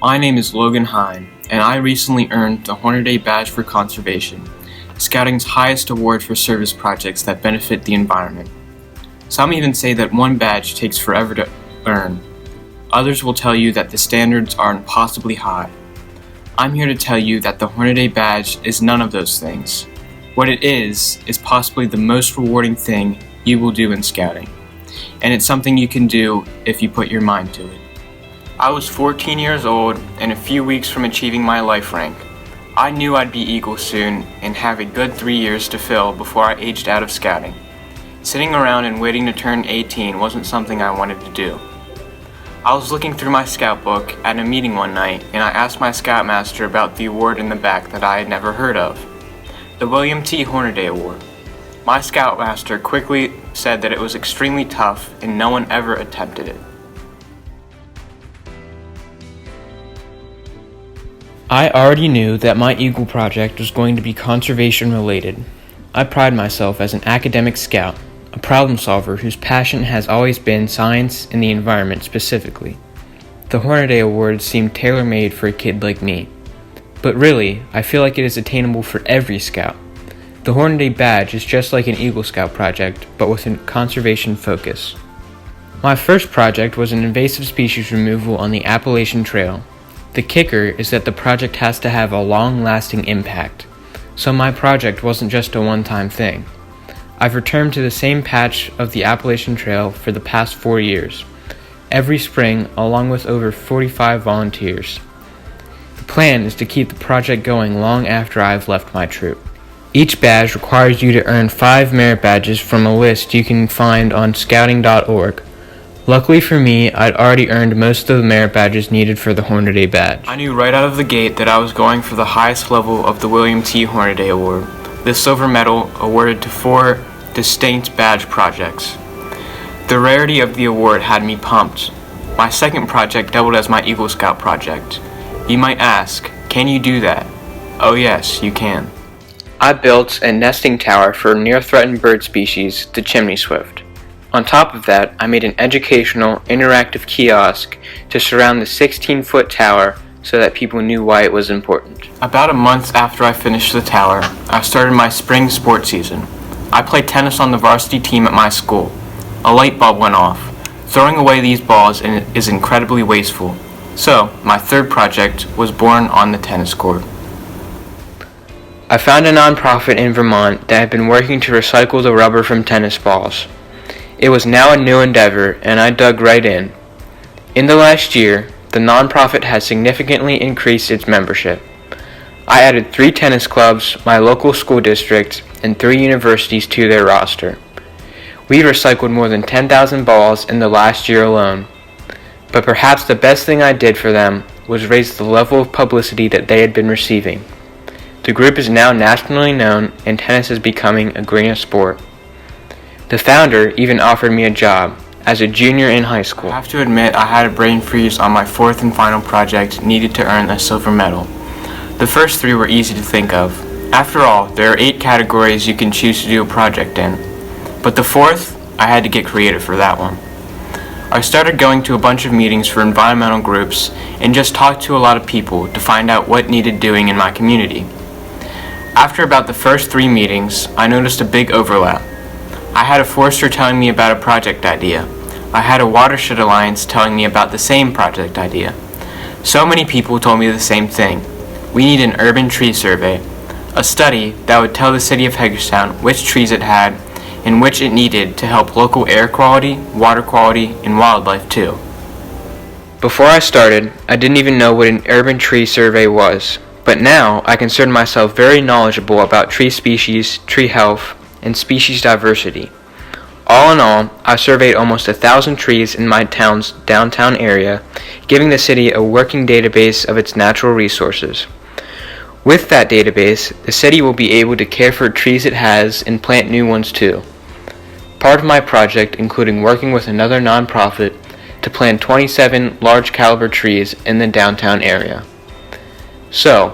My name is Logan Hine, and I recently earned the Hornaday Badge for Conservation, Scouting's highest award for service projects that benefit the environment. Some even say that one badge takes forever to earn. Others will tell you that the standards are impossibly high. I'm here to tell you that the Hornaday Badge is none of those things. What it is possibly the most rewarding thing you will do in scouting, and it's something you can do if you put your mind to it. I was 14 years old and a few weeks from achieving my life rank. I knew I'd be Eagle soon and have a good 3 years to fill before I aged out of scouting. Sitting around and waiting to turn 18 wasn't something I wanted to do. I was looking through my scout book at a meeting one night, and I asked my scoutmaster about the award in the back that I had never heard of, the William T. Hornaday Award. My scoutmaster quickly said that it was extremely tough and no one ever attempted it. I already knew that my Eagle project was going to be conservation related. I pride myself as an academic scout, a problem solver whose passion has always been science and the environment specifically. The Hornaday Awards seemed tailor-made for a kid like me. But really, I feel like it is attainable for every scout. The Hornaday Badge is just like an Eagle Scout project, but with a conservation focus. My first project was an invasive species removal on the Appalachian Trail. The kicker is that the project has to have a long-lasting impact, so my project wasn't just a one-time thing. I've returned to the same patch of the Appalachian Trail for the past 4 years, every spring along with over 45 volunteers. The plan is to keep the project going long after I've left my troop. Each badge requires you to earn 5 merit badges from a list you can find on scouting.org. Luckily for me, I'd already earned most of the merit badges needed for the Hornaday Badge. I knew right out of the gate that I was going for the highest level of the William T. Hornaday Award, the Silver Medal awarded to 4 distinct badge projects. The rarity of the award had me pumped. My second project doubled as my Eagle Scout project. You might ask, can you do that? Oh yes, you can. I built a nesting tower for near-threatened bird species, the chimney swift. On top of that, I made an educational, interactive kiosk to surround the 16-foot tower so that people knew why it was important. About a month after I finished the tower, I started my spring sports season. I played tennis on the varsity team at my school. A light bulb went off. Throwing away these balls is incredibly wasteful. So, my third project was born on the tennis court. I found a nonprofit in Vermont that had been working to recycle the rubber from tennis balls. It was now a new endeavor, and I dug right in. In the last year, the nonprofit has significantly increased its membership. I added 3 tennis clubs, my local school district, and 3 universities to their roster. We recycled more than 10,000 balls in the last year alone. But perhaps the best thing I did for them was raise the level of publicity that they had been receiving. The group is now nationally known, and tennis is becoming a greener sport. The founder even offered me a job as a junior in high school. I have to admit I had a brain freeze on my fourth and final project needed to earn a silver medal. The first 3 were easy to think of. After all, there are 8 categories you can choose to do a project in. But the 4th, I had to get creative for that one. I started going to a bunch of meetings for environmental groups and just talked to a lot of people to find out what needed doing in my community. After about the first 3 meetings, I noticed a big overlap. I had a forester telling me about a project idea. I had a watershed alliance telling me about the same project idea. So many people told me the same thing. We need an urban tree survey, a study that would tell the city of Hagerstown which trees it had and which it needed to help local air quality, water quality, and wildlife too. Before I started, I didn't even know what an urban tree survey was, but now I consider myself very knowledgeable about tree species, tree health, and species diversity. All in all, I surveyed almost 1,000 trees in my town's downtown area, giving the city a working database of its natural resources. With that database, the city will be able to care for trees it has and plant new ones too. Part of my project including working with another nonprofit to plant 27 large caliber trees in the downtown area. So,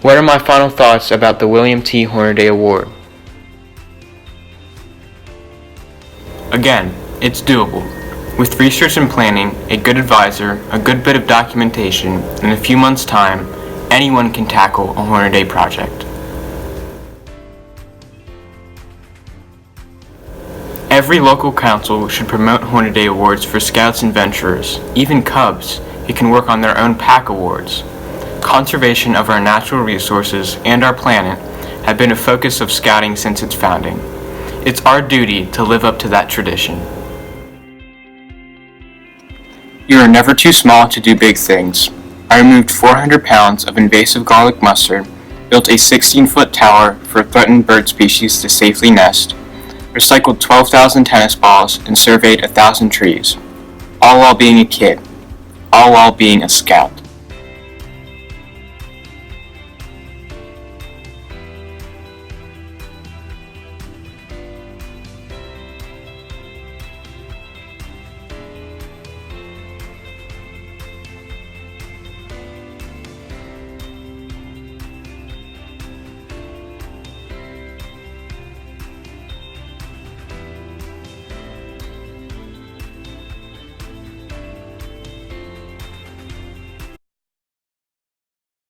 what are my final thoughts about the William T. Hornaday Award? Again, it's doable. With research and planning, a good advisor, a good bit of documentation, in a few months' time, anyone can tackle a Hornaday project. Every local council should promote Hornaday Awards for Scouts and Venturers, even Cubs, who can work on their own pack awards. Conservation of our natural resources and our planet have been a focus of Scouting since its founding. It's our duty to live up to that tradition. You are never too small to do big things. I removed 400 pounds of invasive garlic mustard, built a 16-foot tower for a threatened bird species to safely nest, recycled 12,000 tennis balls, and surveyed 1,000 trees. All while being a kid. All while being a scout.